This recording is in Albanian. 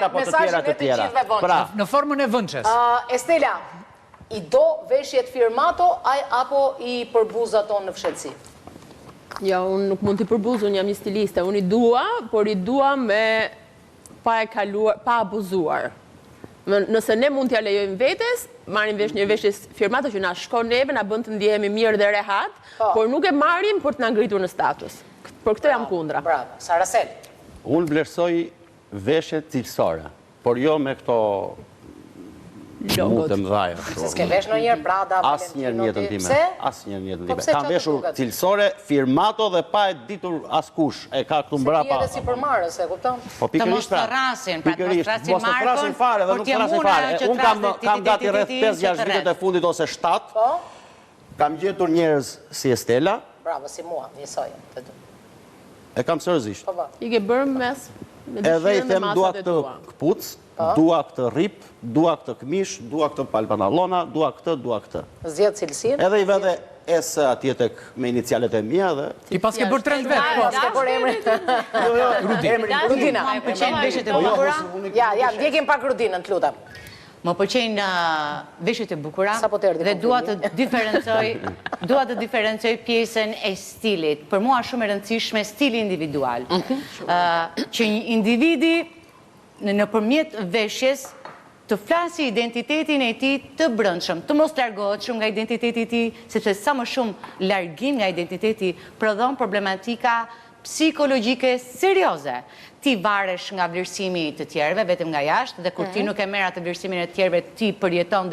apo të tjera të tjera. Pra, në formën e vënçes. Estela, i do veshjet firmato apo i përbuzat tonë në fshetësi? Ja, unë nuk mund t'i përbuz, unë jam një stiliste. Unë i dua, por i dua me pa abuzuar. Nëse ne mund t'ja lejojmë vetes, marrim vesh një veshje firmato që na shkon neve, na bën të ndjehemi mirë dhe rehat, por nuk e marrim për të na ngritur në status. Por këtë jam kundra. Bravo, Sarasel. Unë vlerësoj veshje cilësore, por jo me këto Logot. të mëdhaja. Se s'ke vesh në njërë Prada, Asnjëherë në jetën time. Asnjëherë në jetën time. pse Kam veshur cilësore, firmato dhe pa e ditur askush. E ka këtu mbrapa. Se ti edhe si përmarrës, e kupton? Po Të mos pikërisht pra. të rasin, pra të mos të rasin Mos të thrasin fare, dhe nuk të thrasin fare. Unë kam gati rreth 5-6 vitet e fundit ose 7. Kam gjetur njerëz si Estela. Bravo, si mua, njësoj. E kam seriozisht. I ke bërë mes me Edhe i dëshirën dhe them dua masat e këtë tua. këpuc, dua këtë rip, dua këtë këmish, dua këtë palpanallona, dua këtë. Zgjedh cilësinë. Edhe i vede S atje tek me inicialet e mia dhe Ti pas ke bërë trend vetë, po. S'ke bërë emrin. Rudina. Më pëlqejnë veshjet e bukura. Ja, ndjekim pak Rudinën, të lutem. Më pëlqejnë veshjet e bukura Sa po të erdhi dhe dua të diferencoj pjesën e stilit. Për mua shumë e rëndësishme stili individual. Që një individi nëpërmjet veshjes të flasi identitetin e tij të brendshëm, të mos largohet shumë nga identiteti i tij, sepse sa më shumë largim nga identiteti prodhon problematika psikologjike serioze. Ti varesh nga vlerësimi të tjerëve, vetëm nga jashtë, dhe kur ti nuk e merr atë vlerësimin e tjerëve, ti përjeton